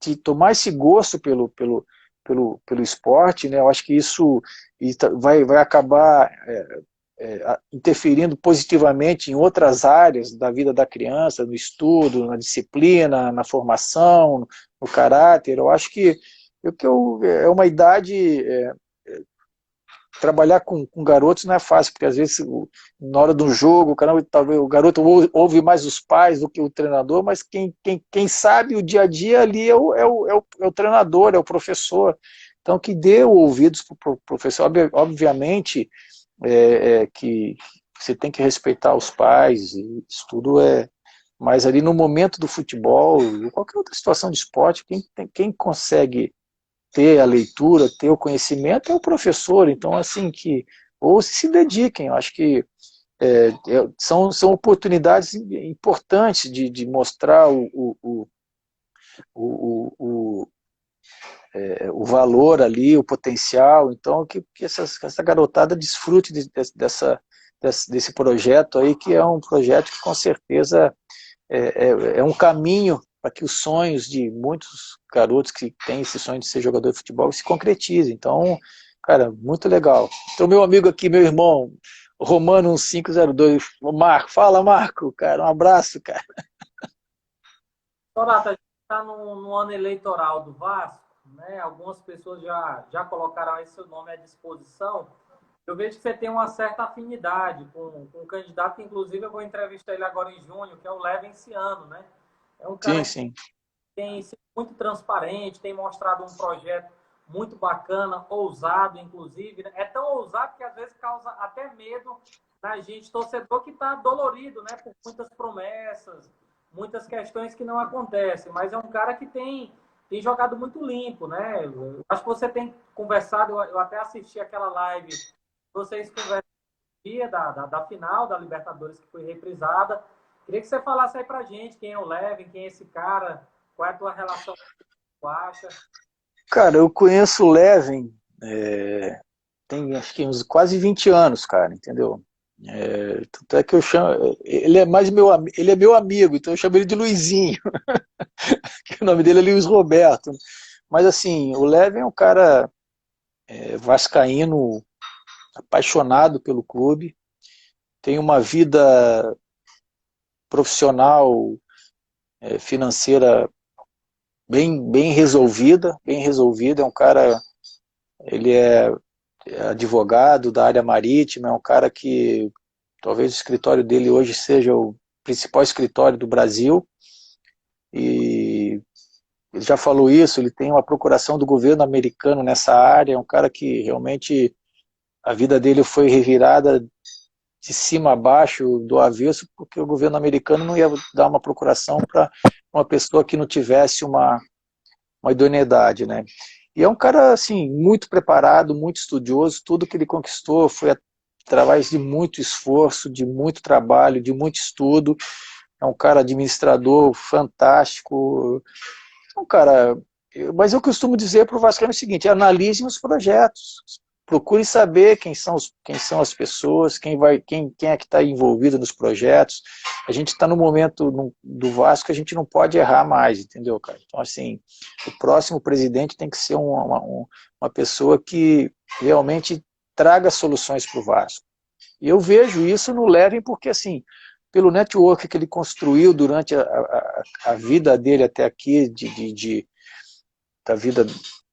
de tomar esse gosto pelo esporte, né? Eu acho que isso vai acabar interferindo positivamente em outras áreas da vida da criança, no estudo, na disciplina, na formação, no caráter. Eu acho que é uma idade. Trabalhar com garotos não é fácil, porque às vezes na hora do jogo, talvez o garoto ouve mais os pais do que o treinador, mas quem sabe o dia a dia ali é o treinador, é o professor. Então, que dê ouvidos para o professor. Obviamente, que você tem que respeitar os pais, e isso tudo mas ali no momento do futebol, ou qualquer outra situação de esporte, quem consegue ter a leitura, ter o conhecimento é o professor, então assim ou se dediquem, eu acho que são oportunidades importantes de mostrar o, o, o valor ali, o potencial, então que essa garotada desfrute desse projeto aí, que é um projeto que com certeza é um caminho para que os sonhos de muitos garotos que têm esse sonho de ser jogador de futebol se concretizem. Então, cara, muito legal. Então, meu amigo aqui, meu irmão, Romano 1502, o Marco. Fala, Marco, cara, um abraço, cara. Sorata, a gente está no ano eleitoral do Vasco, né? Algumas pessoas já colocaram esse seu nome à disposição. Eu vejo que você tem uma certa afinidade com um candidato, que inclusive eu vou entrevistar ele agora em junho, que é o Levenciano, né? É um Sim, cara que sim. tem sido muito transparente, tem mostrado um projeto muito bacana, ousado, inclusive. Né? É tão ousado que às vezes causa até medo na gente, torcedor que está dolorido, né? Por muitas promessas, muitas questões que não acontecem. Mas é um cara que tem jogado muito limpo, né? Eu acho que você tem conversado, eu até assisti aquela live vocês conversam dia da final da Libertadores que foi reprisada. Queria que você falasse aí pra gente quem é o Levin, quem é esse cara, qual é a tua relação com o acha. Cara, eu conheço o Levin, tem acho que uns quase 20 anos, cara, entendeu? Tanto é que eu chamo, ele é meu amigo, então eu chamo ele de Luizinho, que o nome dele é Luiz Roberto. Mas assim, o Levin é um cara vascaíno, apaixonado pelo clube, tem uma vida profissional, financeira bem resolvida, é um cara, ele é advogado da área marítima, é um cara que talvez o escritório dele hoje seja o principal escritório do Brasil, e ele já falou isso, ele tem uma procuração do governo americano nessa área, é um cara que realmente a vida dele foi revirada de cima a baixo, do avesso, porque o governo americano não ia dar uma procuração para uma pessoa que não tivesse uma idoneidade, né? E é um cara, assim, muito preparado, muito estudioso, tudo que ele conquistou foi através de muito esforço, de muito trabalho, de muito estudo, é um cara administrador fantástico, é um cara... Mas eu costumo dizer para o Vasco o seguinte, analisem os projetos, procure saber quem são as pessoas, quem é que está envolvido nos projetos. A gente está no momento do Vasco, a gente não pode errar mais, entendeu, cara? Então, assim, o próximo presidente tem que ser uma pessoa que realmente traga soluções para o Vasco. E eu vejo isso no Levin porque, assim, pelo network que ele construiu durante a vida dele até aqui, da vida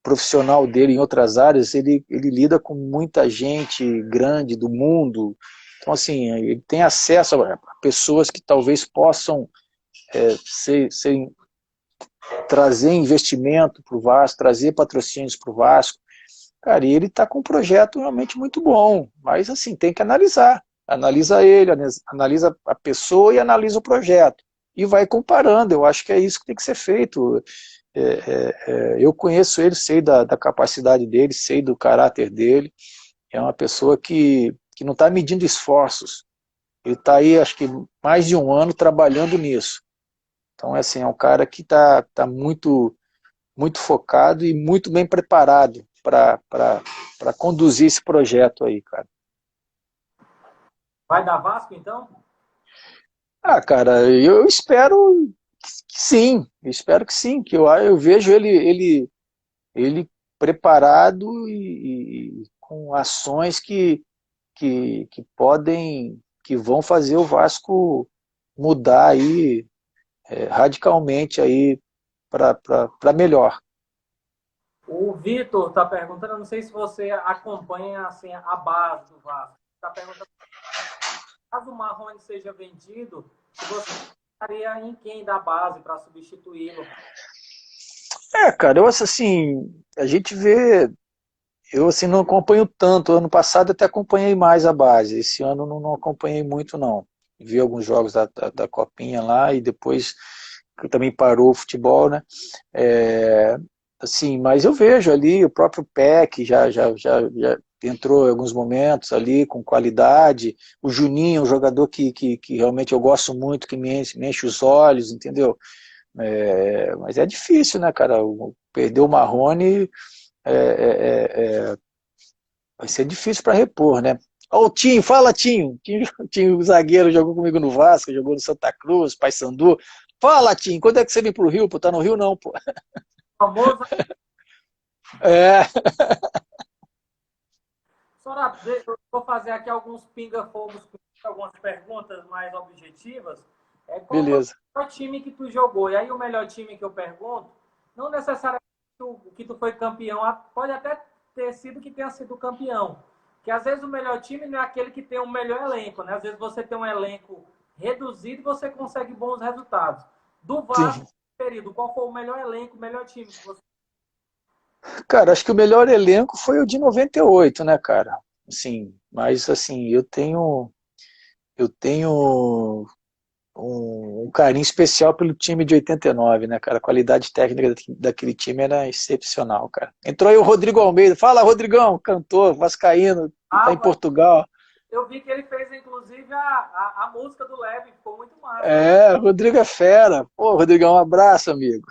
profissional dele em outras áreas, ele lida com muita gente grande do mundo, então assim, ele tem acesso a pessoas que talvez possam trazer investimento para o Vasco, trazer patrocínios para o Vasco, cara, e ele está com um projeto realmente muito bom, mas assim, tem que analisar, analisa ele, analisa a pessoa e analisa o projeto, e vai comparando, eu acho que é isso que tem que ser feito. Eu conheço ele, sei da capacidade dele, sei do caráter dele, é uma pessoa que não está medindo esforços, ele está aí acho que mais de um ano trabalhando nisso, então assim, é um cara que tá muito focado e muito bem preparado para conduzir esse projeto aí, cara. Vai dar Vasco, então? Ah, cara, eu espero que sim, eu espero que sim, que eu vejo ele preparado e com ações que podem, que vão fazer o Vasco mudar aí radicalmente aí para melhor. O Vitor está perguntando, eu não sei se você acompanha assim, a base do Vasco. Está perguntando, caso o Marrone seja vendido, se você estaria em quem da base para substituí-lo? Cara, eu assim, a gente vê, eu assim não acompanho tanto, ano passado até acompanhei mais a base, esse ano não acompanhei muito não, vi alguns jogos da Copinha lá e depois que também parou o futebol, né, assim, mas eu vejo ali o próprio Peck já entrou em alguns momentos ali com qualidade, o Juninho, um jogador que realmente eu gosto muito, que me enche os olhos, entendeu? Mas é difícil, né, cara? Perder o Marrone vai ser difícil para repor, né? Ó, o Tinho, fala Tinho. Tinho, o zagueiro, jogou comigo no Vasco, jogou no Santa Cruz, Paysandu. Fala, Tinho, quando é que você vem pro Rio? Pô, tá no Rio não, pô. Famoso. É, Sorato, eu vou fazer aqui alguns pinga-fogos, algumas perguntas mais objetivas. Qual foi o beleza. melhor time que tu jogou? E aí o melhor time que eu pergunto, não necessariamente que tu foi campeão, pode até ter sido que tenha sido campeão. Que às vezes o melhor time não é aquele que tem o melhor elenco, né? Às vezes você tem um elenco reduzido e você consegue bons resultados. Do Vasco, Sim. período, qual foi o melhor elenco, o melhor time que você... Cara, acho que o melhor elenco foi o de 98, né, cara? Assim, mas assim, eu tenho um carinho especial pelo time de 89, né, cara? A qualidade técnica daquele time era excepcional, cara. Entrou aí o Rodrigo Almeida. Fala, Rodrigão, cantor, vascaíno, tá em Mas Portugal. eu vi que ele fez, inclusive, a música do Leve, ficou muito massa. É, Rodrigo é fera. Pô, Rodrigão, um abraço, amigo.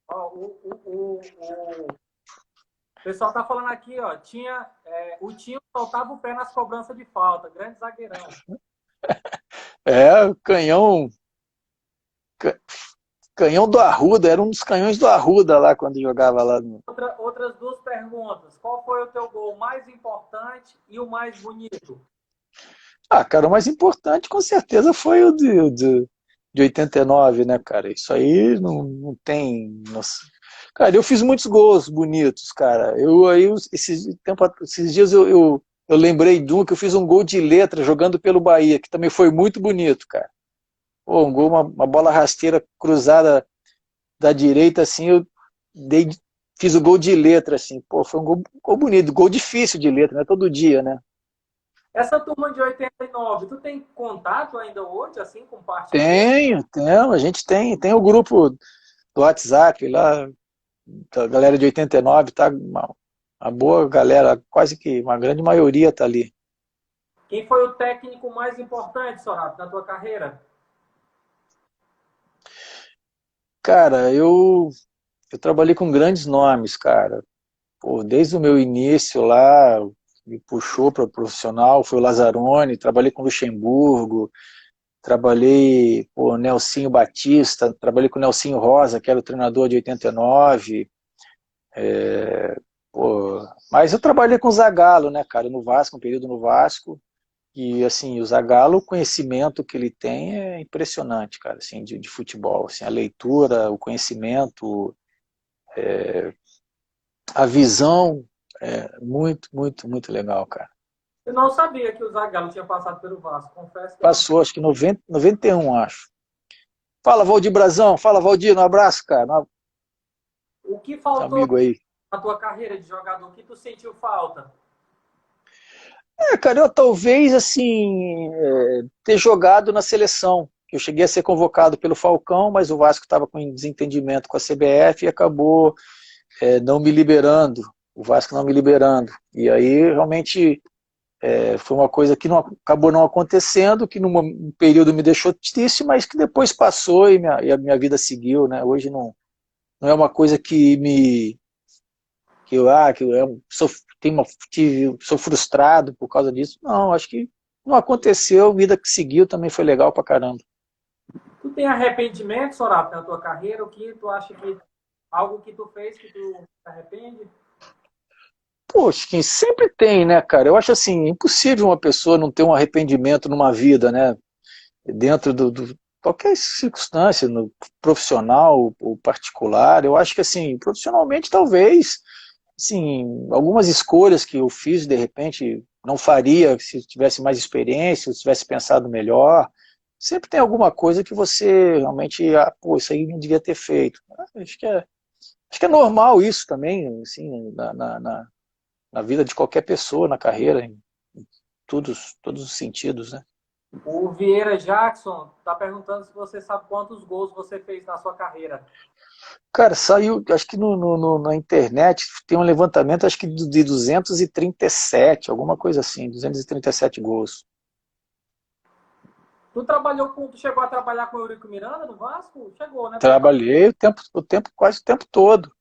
Ó, o pessoal tá falando aqui, ó, o Tinho soltava o pé nas cobranças de falta, grande zagueirão. É, ca- canhão do Arruda, era um dos canhões do Arruda lá quando jogava lá no. Outras duas perguntas. Qual foi o teu gol mais importante e o mais bonito? Ah, cara, o mais importante com certeza foi de 89, né, cara? Isso aí não tem. Nossa. Cara, eu fiz muitos gols bonitos, cara. Esses dias eu lembrei de um que eu fiz um gol de letra jogando pelo Bahia, que também foi muito bonito, cara. Pô, um gol, uma bola rasteira cruzada da direita, assim, dei, fiz o gol de letra, assim. Pô, foi um gol bonito, gol difícil de letra, né? Todo dia, né? Essa turma de 89, tu tem contato ainda hoje, assim, com parte deles? Tenho, a gente tem o grupo do WhatsApp lá, da galera de 89, tá? Uma boa galera, quase que uma grande maioria tá ali. Quem foi o técnico mais importante, Sorato, na tua carreira? Cara, eu trabalhei com grandes nomes, cara. Pô, desde o meu início lá, me puxou para o profissional, foi o Lazzaroni, trabalhei com o Luxemburgo, trabalhei com o Nelsinho Batista, trabalhei com o Nelsinho Rosa, que era o treinador de 89. Pô, mas eu trabalhei com o Zagallo, né, cara, no Vasco, um período no Vasco, e assim, o Zagallo, o conhecimento que ele tem é impressionante, cara, assim, de futebol, assim, a leitura, o conhecimento, a visão, é muito legal, cara. Eu não sabia que o Zagallo tinha passado pelo Vasco. Confesso que eu não. Passou, acho que 91, acho. Fala, Valdir Brazão, fala, Valdir, um abraço, cara, O que esse faltou amigo aí. na tua carreira de jogador? O que tu sentiu falta? Cara, eu talvez, assim, ter jogado na seleção. Eu cheguei a ser convocado pelo Falcão, mas o Vasco estava com desentendimento com a CBF e acabou não me liberando, o Vasco não me liberando. E aí, realmente, foi uma coisa que acabou não acontecendo, que num período me deixou triste, mas que depois passou e a minha vida seguiu, né? Hoje não é uma coisa que eu sou frustrado por causa disso. Não, acho que não aconteceu, a vida que seguiu também foi legal pra caramba. Tu tem arrependimento, Sorato, na tua carreira? O que tu acha que algo que tu fez que tu se arrepende? Poxa, quem sempre tem, né, cara? Eu acho assim, impossível uma pessoa não ter um arrependimento numa vida, né? Dentro qualquer circunstância, no profissional ou particular. Eu acho que assim, profissionalmente talvez, assim, algumas escolhas que eu fiz de repente não faria se tivesse mais experiência, se tivesse pensado melhor. Sempre tem alguma coisa que você realmente, pô, isso aí não devia ter feito. Acho que é normal isso também, assim, na vida de qualquer pessoa, na carreira, em todos os sentidos, né? O Vieira Jackson tá perguntando se você sabe quantos gols você fez na sua carreira. Cara, saiu, acho que na internet tem um levantamento, acho que de 237, alguma coisa assim, 237 gols. Tu chegou a trabalhar com o Eurico Miranda no Vasco? Chegou, né? Trabalhei quase o tempo todo.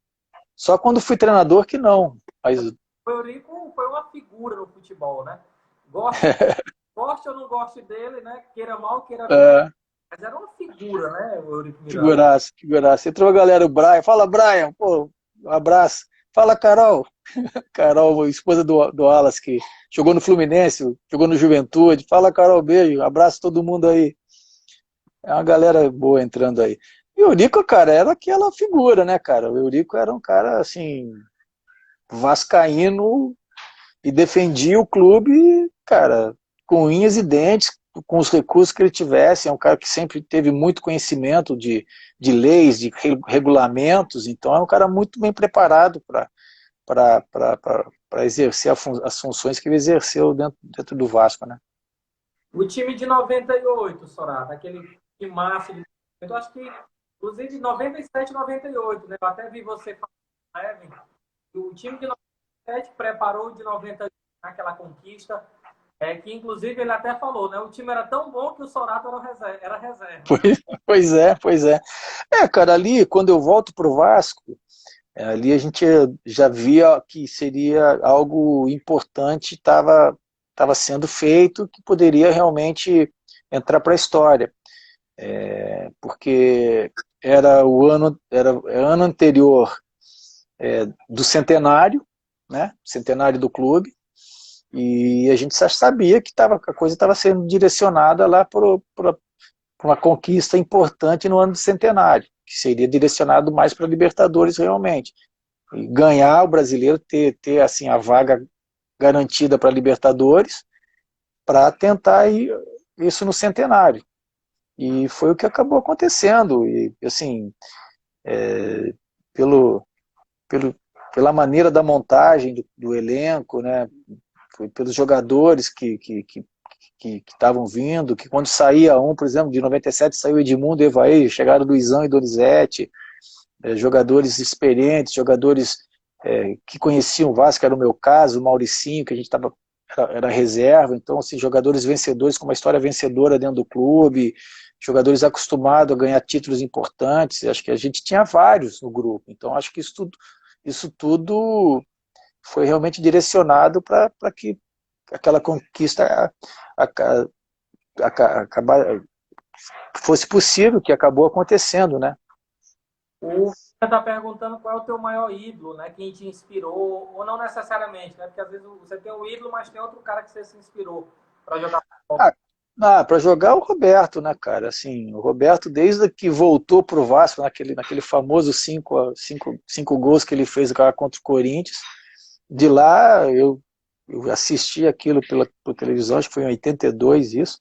Só quando fui treinador que não. Mas O Eurico foi uma figura no futebol, né? Goste ou não goste dele, né? Queira mal, queira bem. é, Mas era uma figura, né? O Eurico Miranda. figuraça. Entrou a galera, o Brian. Fala, Brian, pô, um abraço. Fala, Carol. Carol, esposa do Wallace, que jogou no Fluminense, jogou no Juventude. Fala, Carol, beijo. Abraço todo mundo aí. É uma galera boa entrando aí. E o Eurico, cara, era aquela figura, né, cara? O Eurico era um cara, assim, vascaíno e defendia o clube, cara, com unhas e dentes, com os recursos que ele tivesse. É um cara que sempre teve muito conhecimento de leis, de regulamentos, então é um cara muito bem preparado para exercer as funções que ele exerceu dentro do Vasco, né? O time de 98, Sorata, aquele time massa de. Eu acho que, inclusive, 97 e 98, né? Eu até vi você falando, né, o time de 97 preparou o de 98, naquela conquista, que inclusive ele até falou, né? O time era tão bom que o Sorato era reserva, né? Pois é. Cara, ali, quando eu volto pro Vasco, ali a gente já via que seria algo importante, estava sendo feito, que poderia realmente entrar para a história. Porque era ano anterior do centenário, né? Centenário do clube, e a gente já sabia que a coisa estava sendo direcionada lá para uma conquista importante no ano do centenário, que seria direcionado mais para a Libertadores realmente. E ganhar o brasileiro, ter assim, a vaga garantida para a Libertadores, para tentar isso no centenário. E foi o que acabou acontecendo. E, assim, pelo, pelo, pela maneira da montagem do elenco, né, pelos jogadores que estavam vindo, que quando saía um, por exemplo, de 97 saiu Edmundo e Evaí, chegaram Luizão e Donizete, jogadores experientes, jogadores que conheciam o Vasco, era o meu caso, o Mauricinho, que a gente era reserva, então assim, jogadores vencedores com uma história vencedora dentro do clube, jogadores acostumados a ganhar títulos importantes, acho que a gente tinha vários no grupo, então acho que isso tudo foi realmente direcionado para que aquela conquista fosse possível, que acabou acontecendo, né? O você está perguntando qual é o teu maior ídolo, né? Quem te inspirou, ou não necessariamente, né? Porque às vezes você tem um ídolo, mas tem outro cara que você se inspirou para jogar futebol. Para jogar o Roberto, né, cara? Assim, o Roberto, desde que voltou pro Vasco, naquele famoso cinco gols que ele fez contra o Corinthians, de lá eu assisti aquilo por televisão, acho que foi em 82 isso.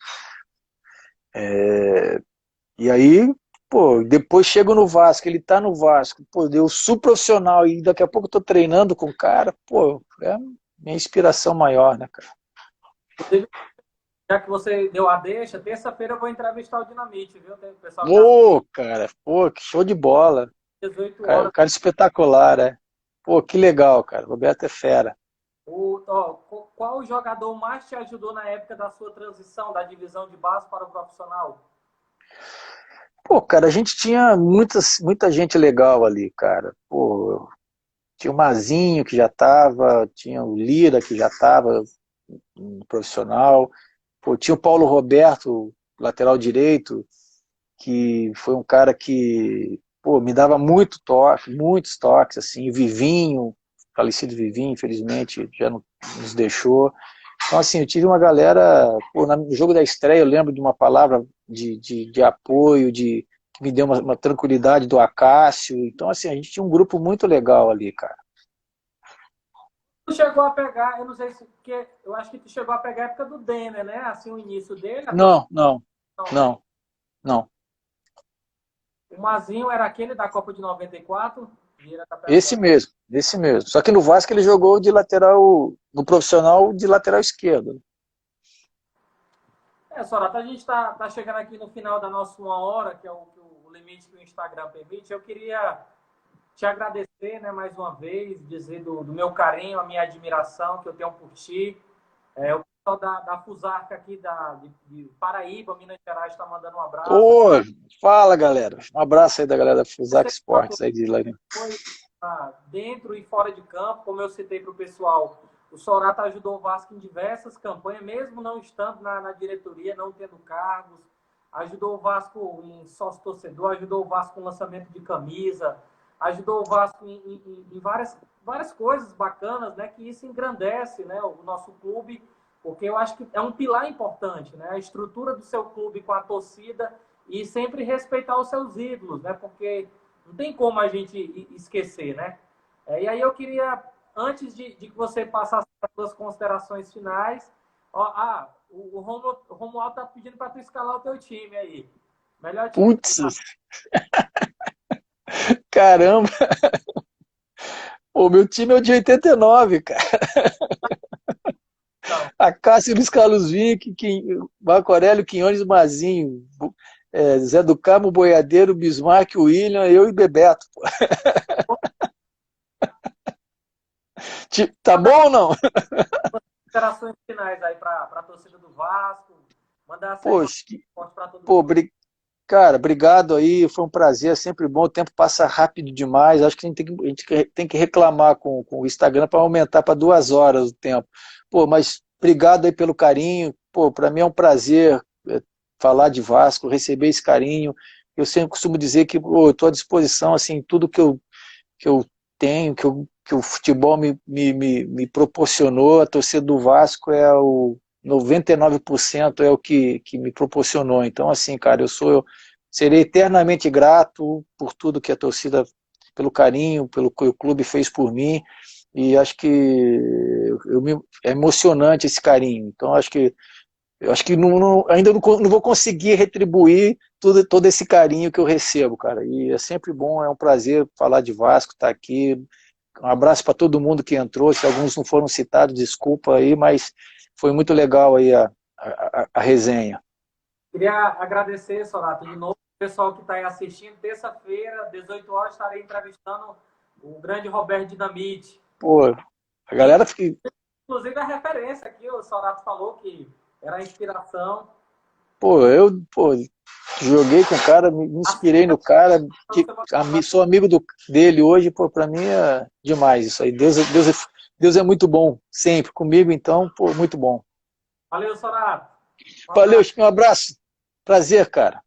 E aí, pô, depois chego no Vasco, ele tá no Vasco, pô, eu sou profissional e daqui a pouco eu tô treinando com o cara, pô, é minha inspiração maior, né, cara? Já que você deu a deixa, terça-feira eu vou entrevistar o Dinamite, viu? Tem o pessoal que tá Ô, cara, pô, que show de bola. às 18 Cara, horas. o cara espetacular, né? Pô, que legal, cara. O Roberto é fera. Qual o jogador mais te ajudou na época da sua transição da divisão de base para o profissional? Pô, cara, a gente tinha muita gente legal ali, cara. Pô, tinha o Mazinho que já tava, tinha o Lira que já tava no profissional. Pô, tinha o Paulo Roberto, lateral direito, que foi um cara que, pô, me dava muitos toques, assim, Vivinho, falecido Vivinho, infelizmente, já nos deixou. Então, assim, eu tive uma galera, pô, no jogo da estreia eu lembro de uma palavra de apoio, que me deu uma tranquilidade do Acácio. Então, assim, a gente tinha um grupo muito legal ali, cara. Tu chegou a pegar, eu não sei se, porque eu acho que tu chegou a pegar a época do Denner, né? Assim, o início dele, a Não, não, né? não, não. O Mazinho era aquele da Copa de 94, Vieira tá Esse perguntando. mesmo, esse mesmo. Só que no Vasco ele jogou de lateral, no profissional, de lateral esquerdo. Sorata, a gente tá chegando aqui no final da nossa 1 hora, que é o limite que o Instagram permite. Eu queria te agradecer, né, mais uma vez, dizer do meu carinho, a minha admiração que eu tenho por ti. O pessoal da Fusarca aqui de Paraíba, Minas Gerais, está mandando um abraço. Ô, fala, galera. Um abraço aí da galera da Fusac Você Sports aí de lá. foi dentro e fora de campo, como eu citei para o pessoal, o Sorata ajudou o Vasco em diversas campanhas, mesmo não estando na diretoria, não tendo cargos, ajudou o Vasco em sócio-torcedor, ajudou o Vasco no lançamento de camisa, ajudou o Vasco em várias coisas bacanas, né, que isso engrandece, né, o nosso clube, porque eu acho que é um pilar importante, né, a estrutura do seu clube com a torcida e sempre respeitar os seus ídolos, né, porque não tem como a gente esquecer, né? E aí eu queria, antes de que você passasse as suas considerações finais, o Romualdo tá pedindo para tu escalar o teu time aí. Melhor time do Putz, caramba. O meu time é o de 89, cara. Natal. A Cássio, Luiz Carlos Vinck, Marco Aurélio, Quinones, Mazinho, Zé do Carmo, Boiadeiro, Bismarck, William, eu e Bebeto. Tá bom ou não? considerações finais aí para a torcida do Vasco, mandar sempre Poxa, forte para todo pô, mundo. cara, obrigado aí, foi um prazer, é sempre bom, o tempo passa rápido demais, acho que a gente tem que reclamar com o Instagram para aumentar para 2 horas o tempo. Pô, mas obrigado aí pelo carinho, pô, para mim é um prazer falar de Vasco, receber esse carinho, eu sempre costumo dizer que pô, eu estou à disposição, assim, tudo que eu tenho, que o futebol me proporcionou, a torcida do Vasco é o 99% é o que me proporcionou. Então, assim, cara, eu serei eternamente grato por tudo que a torcida, pelo carinho, pelo que o clube fez por mim, e acho que é emocionante esse carinho. Então, eu acho que ainda não vou conseguir retribuir todo esse carinho que eu recebo, cara. E é sempre bom, é um prazer falar de Vasco, estar aqui. Um abraço para todo mundo que entrou. Se alguns não foram citados, desculpa aí, mas foi muito legal aí a resenha. Queria agradecer, Sorato, de novo, o pessoal que está aí assistindo. Terça-feira, 18 horas, estarei entrevistando o grande Roberto Dinamite. Pô, a E, galera fica. inclusive, a referência aqui, o Sorato falou que era a inspiração. Pô, joguei com o cara, me inspirei no cara, sou amigo dele hoje, pô, pra mim é demais isso aí. Deus é muito bom, sempre comigo, então, pô, muito bom. Valeu, Sorato. Um Valeu, abraço. um abraço, prazer, cara.